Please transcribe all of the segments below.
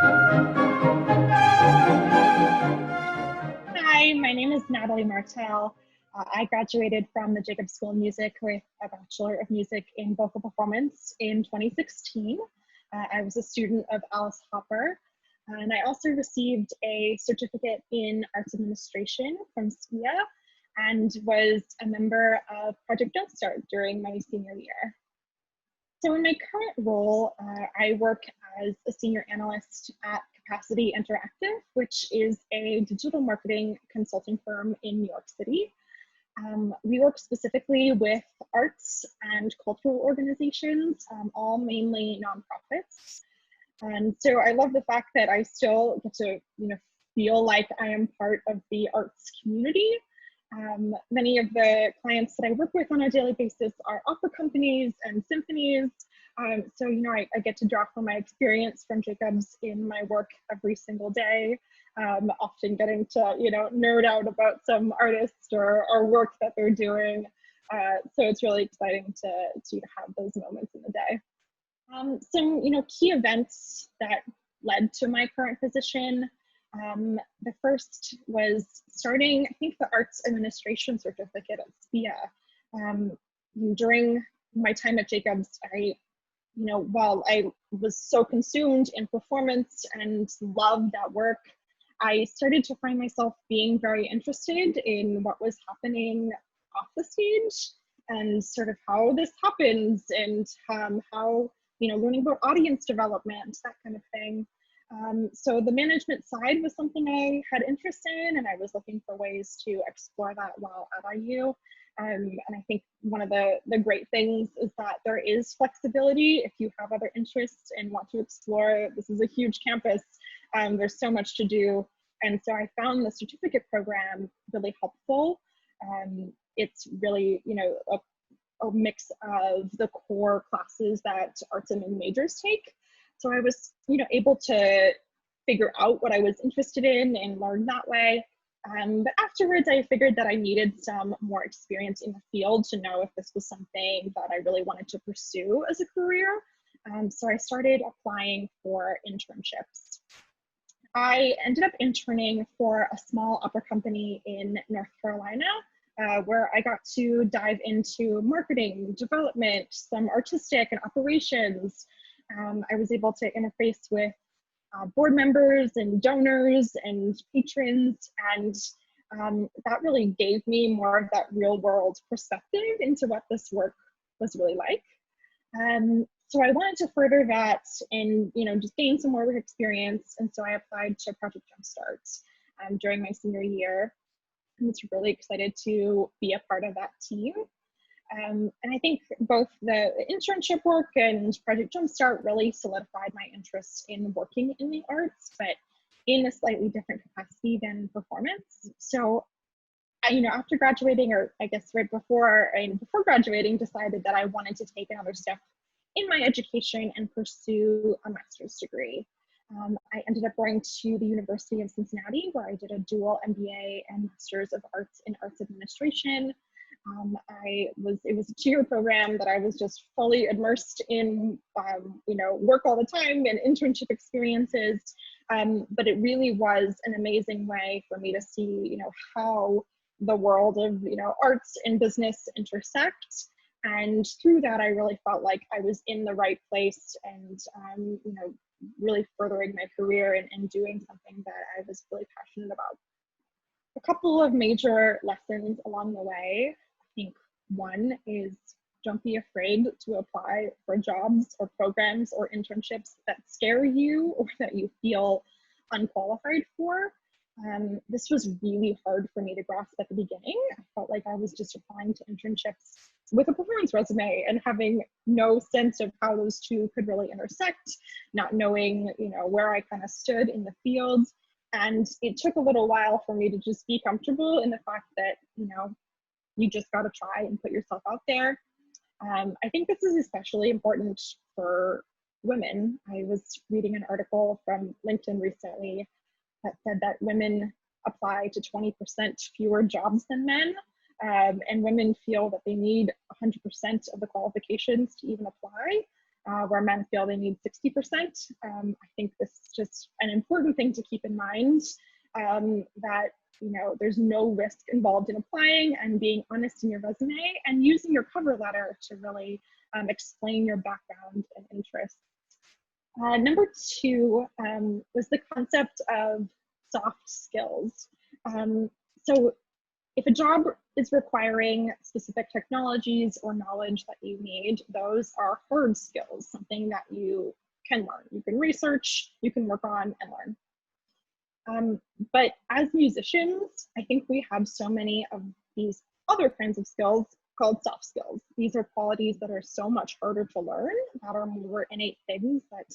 Hi, my name is Natalie Martell. I graduated from the Jacobs School of Music with a Bachelor of Music in Vocal Performance in 2016. I was a student of Alice Hopper, and I also received a certificate in Arts Administration from SPEA and was a member of Project Jumpstart during my senior year. So in my current role, I work as a senior analyst at Capacity Interactive, which is a digital marketing consulting firm in New York City. We work specifically with arts and cultural organizations, all mainly nonprofits. And so I love the fact that I still get to, feel like I am part of the arts community. Many of the clients that I work with on a daily basis are opera companies and symphonies. So, I get to draw from my experience from Jacobs in my work every single day, often getting to, nerd out about some artist or work that they're doing. So it's really exciting to have those moments in the day. Some, key events that led to my current position. The first was starting, I think, the Arts Administration certificate at SPEA. During my time at Jacobs, while I was so consumed in performance and loved that work, I started to find myself being very interested in what was happening off the stage and sort of how this happens and how, learning about audience development, that kind of thing. So the management side was something I had interest in, and I was looking for ways to explore that while at IU. And I think one of the great things is that there is flexibility if you have other interests and want to explore. This is a huge campus. There's so much to do. And so I found the certificate program really helpful. It's really, a mix of the core classes that arts and majors take. So I was, able to figure out what I was interested in and learn that way. But afterwards, I figured that I needed some more experience in the field to know if this was something that I really wanted to pursue as a career. So I started applying for internships. I ended up interning for a small opera company in North Carolina, where I got to dive into marketing, development, some artistic and operations. I was able to interface with board members and donors and patrons, and that really gave me more of that real world perspective into what this work was really like. So I wanted to further that and just gain some more work experience, and so I applied to Project Jumpstart during my senior year. I was really excited to be a part of that team. And I think both the internship work and Project Jumpstart really solidified my interest in working in the arts, but in a slightly different capacity than performance. So, after graduating, or I guess right before graduating, decided that I wanted to take another step in my education and pursue a master's degree. I ended up going to the University of Cincinnati, where I did a dual MBA and Master's of Arts in Arts Administration. It was a 2-year program that I was just fully immersed in, work all the time and internship experiences. But it really was an amazing way for me to see, how the world of, arts and business intersect. And through that, I really felt like I was in the right place and, really furthering my career and doing something that I was really passionate about. A couple of major lessons along the way. I think one is don't be afraid to apply for jobs or programs or internships that scare you or that you feel unqualified for. This was really hard for me to grasp at the beginning. I felt like I was just applying to internships with a performance resume and having no sense of how those two could really intersect, not knowing, where I kind of stood in the field. And it took a little while for me to just be comfortable in the fact that, you just got to try and put yourself out there. I think this is especially important for women. I was reading an article from LinkedIn recently that said that women apply to 20% fewer jobs than men, and women feel that they need 100% of the qualifications to even apply. where men feel they need 60%. I think this is just an important thing to keep in mind, that there's no risk involved in applying and being honest in your resume and using your cover letter to really explain your background and interests. Number two was the concept of soft skills. So if a job is requiring specific technologies or knowledge that you need, those are hard skills, something that you can learn. You can research, you can work on and learn. But as musicians, I think we have so many of these other kinds of skills called soft skills. These are qualities that are so much harder to learn, that are more innate things that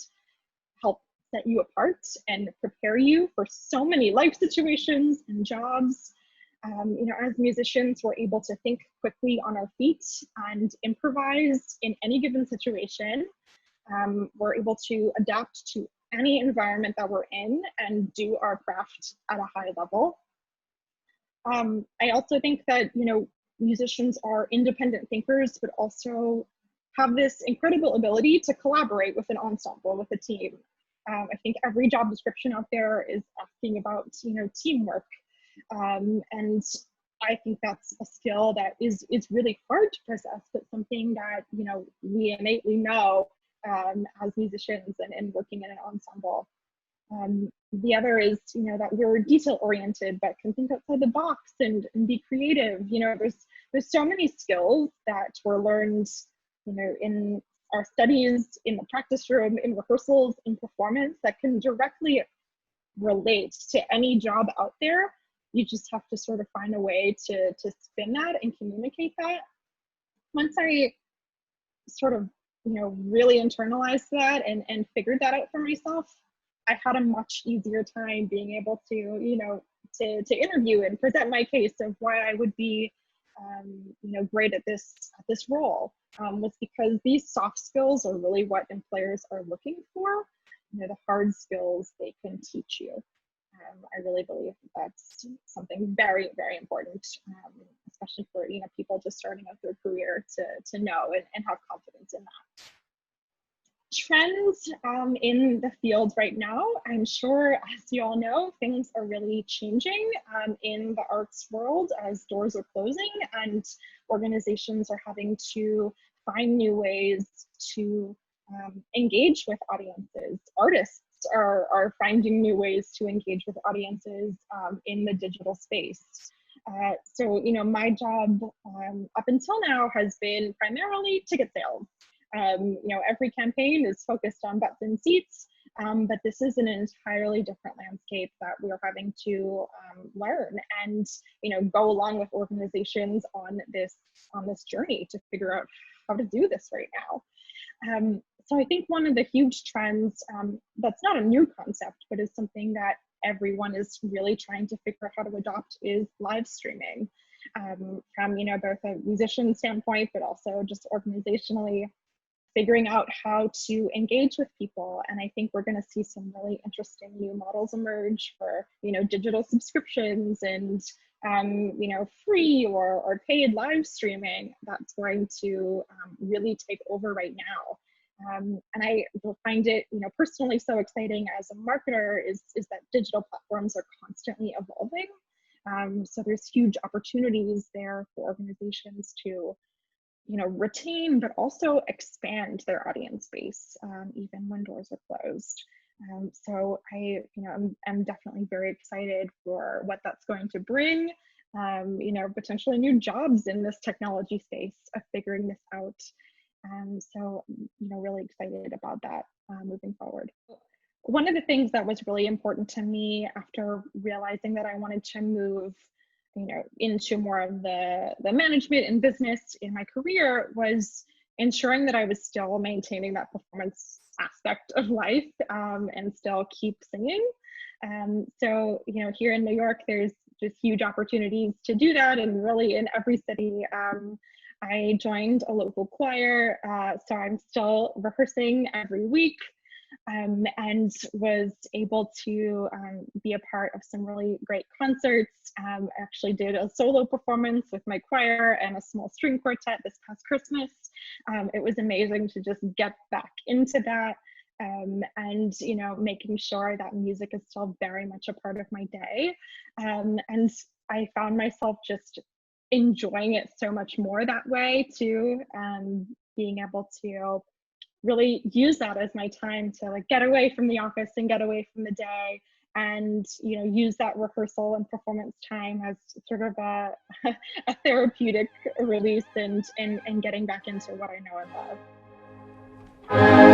help set you apart and prepare you for so many life situations and jobs. As musicians, we're able to think quickly on our feet and improvise in any given situation. We're able to adapt to any environment that we're in and do our craft at a high level. I also think that, musicians are independent thinkers, but also have this incredible ability to collaborate with an ensemble, with a team. I think every job description out there is asking about, teamwork. And I think that's a skill that is really hard to possess, but something that, we innately know as musicians and working in an ensemble. The other is, that we're detail oriented, but can think outside the box and be creative. There's so many skills that were learned, in our studies, in the practice room, in rehearsals, in performance, that can directly relate to any job out there. You just have to sort of find a way to spin that and communicate that. Once I sort of, really internalized that and figured that out for myself, I had a much easier time being able to, to interview and present my case of why I would be, great at this role. Was because these soft skills are really what employers are looking for. The hard skills they can teach you. I really believe that's something very, very important, especially for people just starting out their career to know and have confidence in that. Trends in the field right now, I'm sure, as you all know, things are really changing in the arts world as doors are closing and organizations are having to find new ways to engage with audiences. Artists are finding new ways to engage with audiences in the digital space. So, my job up until now has been primarily ticket sales. Every campaign is focused on butts and seats, but this is an entirely different landscape that we're having to learn and, go along with organizations on this journey to figure out how to do this right now. So I think one of the huge trends that's not a new concept, but is something that everyone is really trying to figure out how to adopt is live streaming, from both a musician standpoint, but also just organizationally figuring out how to engage with people. And I think we're going to see some really interesting new models emerge for digital subscriptions and free or paid live streaming that's going to really take over right now. And I find it, personally so exciting as a marketer is that digital platforms are constantly evolving. So there's huge opportunities there for organizations to, retain, but also expand their audience base, even when doors are closed. So I'm definitely very excited for what that's going to bring, potentially new jobs in this technology space of figuring this out. So, really excited about that moving forward. One of the things that was really important to me after realizing that I wanted to move, into more of the management and business in my career was ensuring that I was still maintaining that performance aspect of life and still keep singing. So, here in New York, there's just huge opportunities to do that, and really in every city. I joined a local choir, so I'm still rehearsing every week. and was able to be a part of some really great concerts. Actually did a solo performance with my choir and a small string quartet this past Christmas. It was amazing to just get back into that, and making sure that music is still very much a part of my day. And I found myself just enjoying it so much more that way too, being able to really use that as my time to like get away from the office and get away from the day, and use that rehearsal and performance time as sort of a, a therapeutic release, and getting back into what I know and love.